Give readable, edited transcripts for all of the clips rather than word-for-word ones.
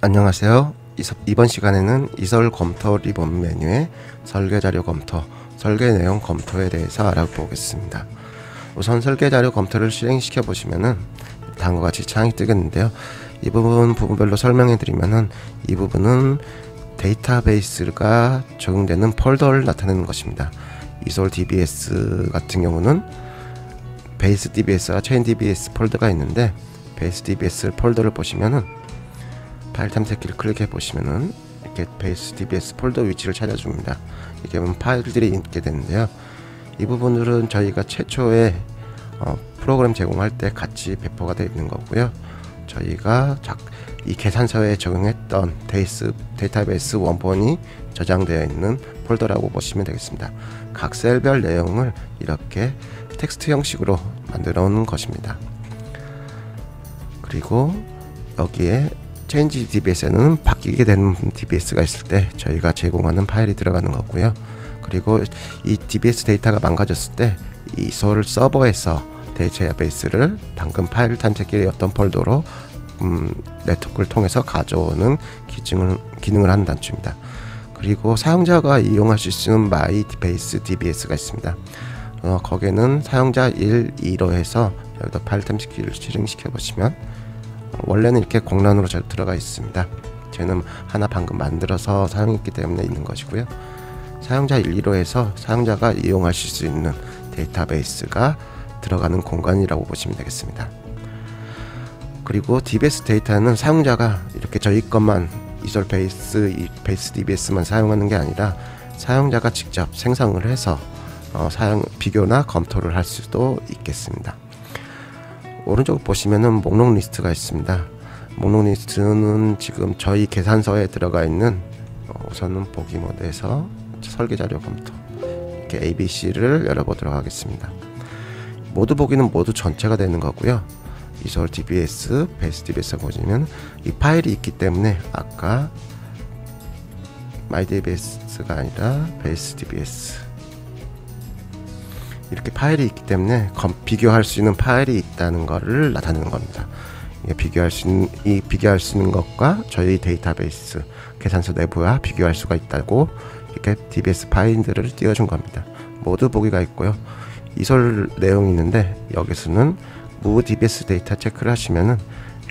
안녕하세요. 이번 시간에는 이설 검토 리본 메뉴의 설계 자료 검토, 설계 내용 검토에 대해서 알아보겠습니다. 우선 설계 자료 검토를 실행시켜 보시면은 다음과 같이 창이 뜨겠는데요. 이 부분별로 설명해 드리면은 이 부분은 데이터베이스가 적용되는 폴더를 나타내는 것입니다. 이솔 DBS 같은 경우는 베이스 DBS와 체인 DBS 폴더가 있는데, 베이스 DBS 폴더를 보시면은 파일 탐색기를 클릭해 보시면은 이렇게 베이스 DBS 폴더 위치를 찾아줍니다. 이게 보면 파일들이 있게 되는데요. 이 부분들은 저희가 최초에 프로그램 제공할 때 같이 배포가 되어 있는 거고요. 저희가 이 계산서에 적용했던 데이터베이스 원본이 저장되어 있는 폴더라고 보시면 되겠습니다. 각 셀별 내용을 이렇게 텍스트 형식으로 만들어 놓은 것입니다. 그리고 여기에 체인지 DBS에는 바뀌게 되는 DBS가 있을 때 저희가 제공하는 파일이 들어가는 거고요. 그리고 이 DBS 데이터가 망가졌을 때 이솔 서버에서 데이터베이스를 방금 파일 탐색기의 어떤 폴더로 네트워크를 통해서 가져오는 기능을 하는 단추입니다. 그리고 사용자가 이용할 수 있는 마이 베이스 DBS가 있습니다. 거기에는 사용자 1, 2로 해서 여기다 파일 탐색기를 실행시켜 보시면 원래는 이렇게 공란으로 들어가 있습니다. 저는 하나 방금 만들어서 사용했기 때문에 있는 것이고요. 사용자 1, 2로 해서 사용자가 이용하실 수 있는 데이터베이스가 들어가는 공간이라고 보시면 되겠습니다. 그리고 DBS 데이터는 사용자가 이렇게 저희 것만 이솔 베이스 DBS만 사용하는 게 아니라 사용자가 직접 생성을 해서 비교나 검토를 할 수도 있겠습니다. 오른쪽 보시면은 목록 리스트가 있습니다. 목록 리스트는 지금 저희 계산서에 들어가 있는 우선은 보기 모드에서 설계 자료 검토 이렇게 ABC를 열어보도록 하겠습니다. 모두 보기는 모두 전체가 되는 거고요. 이솔 DBS, 베이스 DBS 보시면 이 파일이 있기 때문에 아까 MyDBS가 아니라 베이스 DBS 이렇게 파일이 있기 때문에 비교할 수 있는 파일이 있다는 것을 나타내는 겁니다. 비교할 수 있는 것과 저희 데이터베이스 계산서 내부와 비교할 수가 있다고 이렇게 DBS 파일들을 띄워준 겁니다. 모두 보기가 있고요. 이솔 내용이 있는데 여기서는 Move DBS 데이터 체크를 하시면은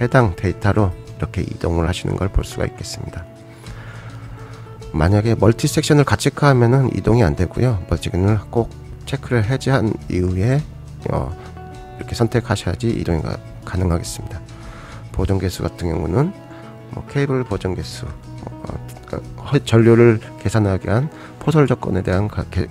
해당 데이터로 이렇게 이동을 하시는 걸 볼 수가 있겠습니다. 만약에 멀티 섹션을 같이 체크하면은 이동이 안 되고요. 멀티는 꼭 체크를 해제한 이후에 이렇게 선택하셔야지 이동이 가능하겠습니다. 보정 개수 같은 경우는 케이블 보정 개수, 전류를 계산하기 위한 포설 조건에 대한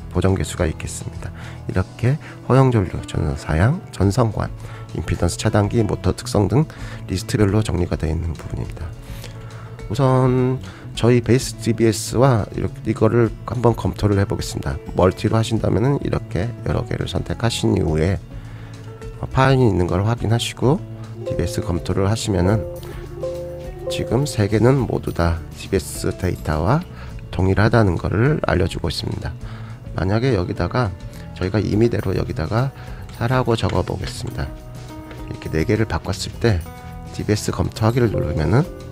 보정 개수가 있겠습니다. 이렇게 허용 전류, 전사양, 전성관, 임피던스 차단기, 모터 특성 등 리스트별로 정리가 되어 있는 부분입니다. 우선 저희 베이스 DBS와 이거를 한번 검토를 해보겠습니다. 멀티로 하신다면은 이렇게 여러 개를 선택하신 이후에 파일이 있는 걸 확인하시고 DBS 검토를 하시면은 지금 3개는 모두 다 DBS 데이터와 동일하다는 것을 알려주고 있습니다. 만약에 여기다가 저희가 임의대로 여기다가 4라고 적어 보겠습니다. 이렇게 4개를 바꿨을 때 DBS 검토하기를 누르면은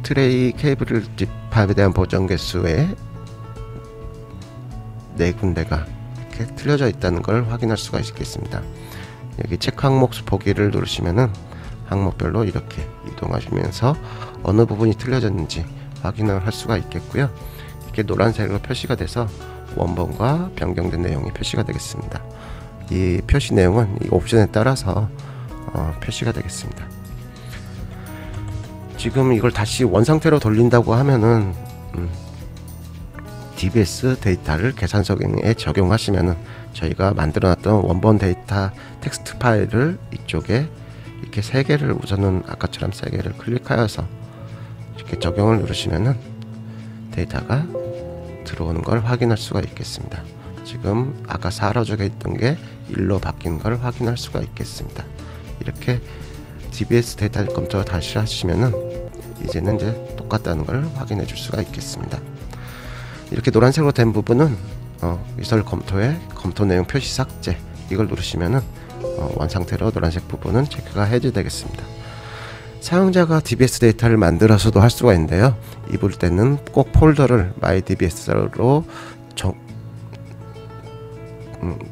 트레이 케이블 집합에 대한 보정 개수에 4군데가 이렇게 틀려져 있다는 걸 확인할 수가 있겠습니다. 여기 체크 항목 보기를 누르시면은 항목별로 이렇게 이동하시면서 어느 부분이 틀려졌는지 확인을 할 수가 있겠고요. 이렇게 노란색으로 표시가 돼서 원본과 변경된 내용이 표시가 되겠습니다. 이 표시 내용은 이 옵션에 따라서 표시가 되겠습니다. 지금 이걸 다시 원상태로 돌린다고 하면은 DBS 데이터를 계산서에 적용하시면은 저희가 만들어놨던 원본 데이터 텍스트 파일을 이쪽에 이렇게 3개를 우선은 아까처럼 3개를 클릭하여서 이렇게 적용을 누르시면은 데이터가 들어오는 걸 확인할 수가 있겠습니다. 지금 아까 4로 적혀있던 게 1로 바뀐 걸 확인할 수가 있겠습니다. 이렇게 DBS 데이터 검토를 다시 하시면은 이제는 이제 똑같다는 걸 확인해 줄 수가 있겠습니다. 이렇게 노란색으로 된 부분은 이설 검토의 검토 내용 표시 삭제 이걸 누르시면은 원상태로 노란색 부분은 체크가 해제되겠습니다. 사용자가 DBS 데이터를 만들어서도 할 수가 있는데요. 이럴 때는 꼭 폴더를 MyDBS로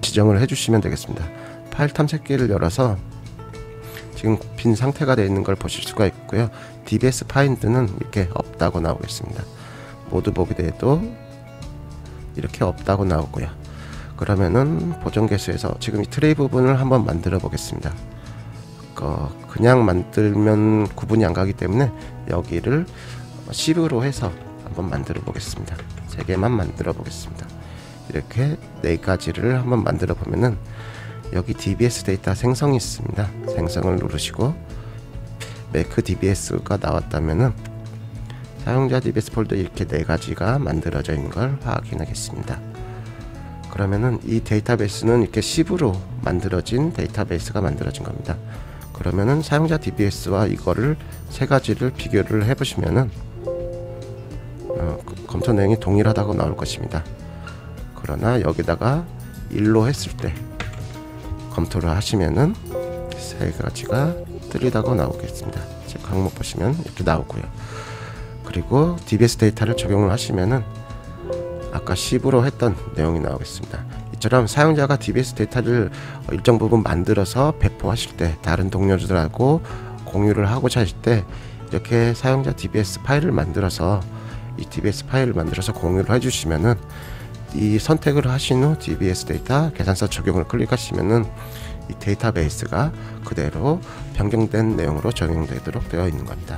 지정을 해주시면 되겠습니다. 파일 탐색기를 열어서 지금 빈 상태가 되어 있는 걸 보실 수가 있고요. DBS 파인드는 이렇게 없다고 나오겠습니다. 모드 보기 돼도 이렇게 없다고 나오고요. 그러면은 보정 개수에서 지금 이 트레이 부분을 한번 만들어 보겠습니다. 그냥 만들면 구분이 안 가기 때문에 여기를 10으로 해서 한번 만들어 보겠습니다. 3개만 만들어 보겠습니다. 이렇게 4가지를 한번 만들어 보면은 여기 DBS 데이터 생성이 있습니다. 생성을 누르시고 Make DBS가 나왔다면은 사용자 DBS 폴더 이렇게 4가지가 만들어져 있는 걸 확인하겠습니다. 그러면은 이 데이터베이스는 이렇게 10으로 만들어진 데이터베이스가 만들어진 겁니다. 그러면은 사용자 DBS와 이거를 3가지를 비교를 해보시면은 검토 내용이 동일하다고 나올 것입니다. 그러나 여기다가 1로 했을 때 검토를 하시면은 3가지가 틀리다고 나오겠습니다. 제 항목 보시면 이렇게 나오고요. 그리고 DBS 데이터를 적용을 하시면은 아까 10으로 했던 내용이 나오겠습니다. 이처럼 사용자가 DBS 데이터를 일정 부분 만들어서 배포하실 때 다른 동료들하고 공유를 하고자 하실 때 이렇게 사용자 DBS 파일을 만들어서 이 DBS 파일을 만들어서 공유를 해주시면은 이 선택을 하신 후 DBS 데이터 계산서 적용을 클릭하시면은 이 데이터베이스가 그대로 변경된 내용으로 적용되도록 되어 있는 겁니다.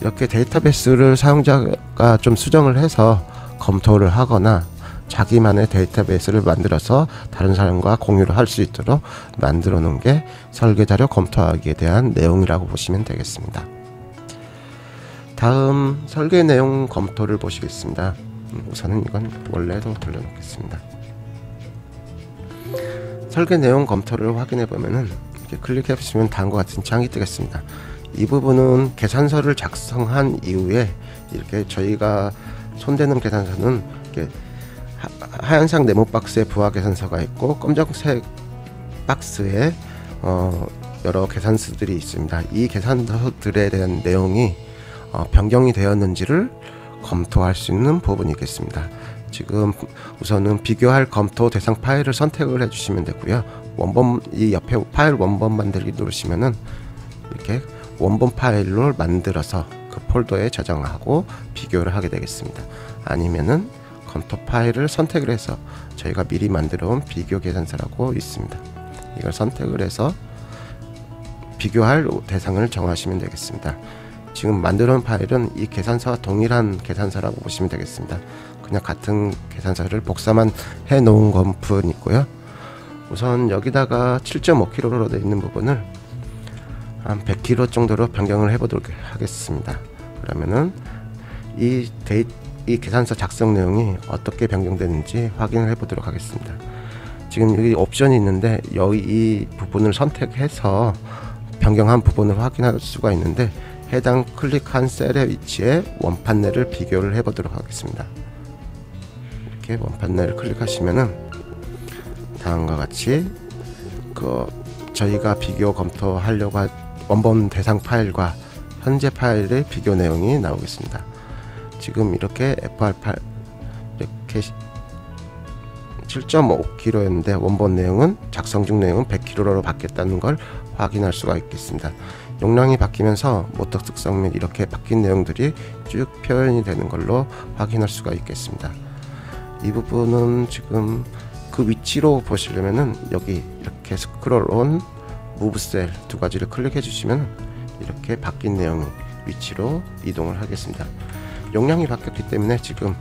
이렇게 데이터베이스를 사용자가 좀 수정을 해서 검토를 하거나 자기만의 데이터베이스를 만들어서 다른 사람과 공유를 할 수 있도록 만들어 놓은 게 설계자료 검토하기에 대한 내용이라고 보시면 되겠습니다. 다음 설계 내용 검토를 보시겠습니다. 우선은 이건 원래도 돌려놓겠습니다. 설계 내용 검토를 확인해 보면은 이렇게 클릭해 보시면 다음과 같은 창이 뜨겠습니다. 이 부분은 계산서를 작성한 이후에 이렇게 저희가 손대는 계산서는 이렇게 하얀색 네모 박스에 부하 계산서가 있고 검정색 박스에 여러 계산서들이 있습니다. 이 계산서들에 대한 내용이 변경이 되었는지를 검토할 수 있는 부분이겠습니다. 지금 우선은 비교할 검토 대상 파일을 선택을 해주시면 되고요. 원본 이 옆에 파일 원본 만들기 누르시면은 이렇게 원본 파일을 만들어서 그 폴더에 저장하고 비교를 하게 되겠습니다. 아니면은 검토 파일을 선택을 해서 저희가 미리 만들어 온 비교 계산서라고 있습니다. 이걸 선택을 해서 비교할 대상을 정하시면 되겠습니다. 지금 만들어 온 파일은 이 계산서와 동일한 계산서라고 보시면 되겠습니다. 그냥 같은 계산서를 복사만 해 놓은 것뿐 있고요. 우선 여기다가 7.5kg로 되어 있는 부분을 한 100kg 정도로 변경을 해 보도록 하겠습니다. 그러면은 이 계산서 작성 내용이 어떻게 변경되는지 확인을 해 보도록 하겠습니다. 지금 여기 옵션이 있는데 여기 이 부분을 선택해서 변경한 부분을 확인할 수가 있는데 해당 클릭한 셀의 위치에 원판넬을 비교를 해 보도록 하겠습니다. 이렇게 원판넬을 클릭하시면은 다음과 같이 저희가 비교 검토하려고 할 원본 대상 파일과 현재 파일의 비교 내용이 나오겠습니다. 지금 이렇게 FR8 이렇게 7.5kg였는데 원본 내용은 작성 중 내용은 100kg로 바뀌었다는 걸 확인할 수가 있겠습니다. 용량이 바뀌면서 모터 특성 및 이렇게 바뀐 내용들이 쭉 표현이 되는 걸로 확인할 수가 있겠습니다. 이 부분은 지금 그 위치로 보시려면은 여기 이렇게 스크롤온 무브셀 2가지를 클릭해 주시면 이렇게 바뀐 내용 위치로 이동을 하겠습니다. 용량이 바뀌었기 때문에 지금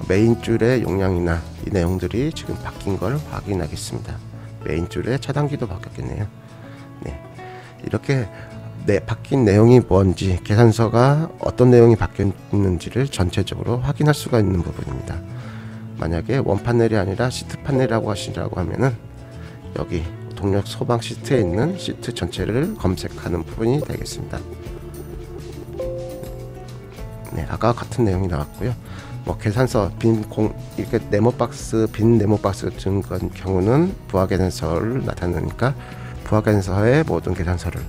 메인 줄의 용량이나 이 내용들이 지금 바뀐 걸 확인하겠습니다. 메인 줄의 차단기도 바뀌었겠네요. 네, 이렇게 바뀐 내용이 뭔지 계산서가 어떤 내용이 바뀌었는지를 전체적으로 확인할 수가 있는 부분입니다. 만약에 원판넬이 아니라 시트 판넬이라고 하시라고 하면은 여기 동력 소방 시트에 있는 시트 전체를 검색하는 부분이 되겠습니다. 네, 아까 같은 내용이 나왔고요. 뭐 계산서 이렇게 네모박스 빈 네모박스 같은 경우는 부하 계산서를 나타내니까 부하 계산서의 모든 계산서를,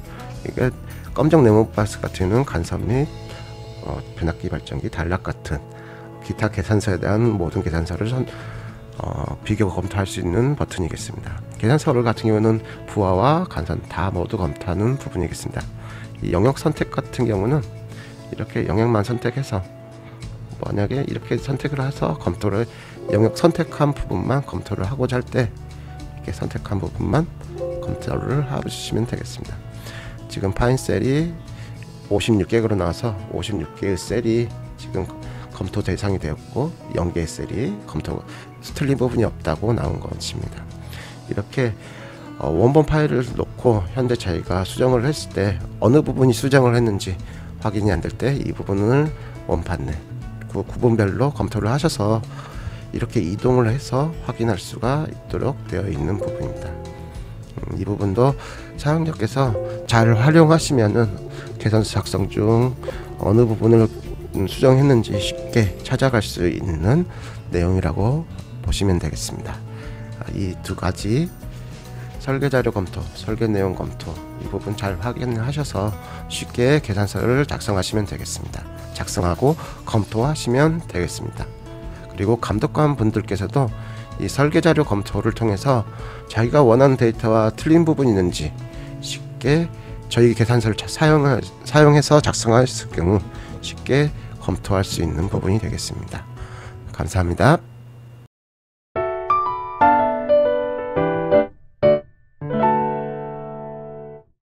이게 검정 네모박스 같은 경우는 간섭 및 변압기 발전기 단락 같은 기타 계산서에 대한 모든 계산서를 비교 검토할 수 있는 버튼이겠습니다. 계산서를 같은 경우는 부하와 간섭 다 모두 검토하는 부분이겠습니다. 이 영역 선택 같은 경우는 이렇게 영역만 선택해서, 만약에 이렇게 선택을 해서 검토를 영역 선택한 부분만 검토를 하고자 할 때 이렇게 선택한 부분만 검토를 해주시면 되겠습니다. 지금 파인 셀이 56개로 나와서 56개의 셀이 지금 검토 대상이 되었고 0개의 셀이 검토 틀린 부분이 없다고 나온 것입니다. 이렇게 원본 파일을 놓고 현재 저희가 수정을 했을 때 어느 부분이 수정을 했는지 확인이 안 될 때 이 부분을 원판 내 그 구분별로 검토를 하셔서 이렇게 이동을 해서 확인할 수가 있도록 되어 있는 부분입니다. 이 부분도 사용자께서 잘 활용하시면은 계산서 작성 중 어느 부분을 수정했는지 쉽게 찾아갈 수 있는 내용이라고 보시면 되겠습니다. 이 두 가지 설계 자료 검토, 설계 내용 검토, 이 부분 잘 확인하셔서 쉽게 계산서를 작성하시면 되겠습니다. 작성하고 검토하시면 되겠습니다. 그리고 감독관 분들께서도 이 설계 자료 검토를 통해서 자기가 원하는 데이터와 틀린 부분이 있는지 쉽게 저희 계산서를 사용해서 작성했을 경우 쉽게 검토할 수 있는 부분이 되겠습니다. 감사합니다.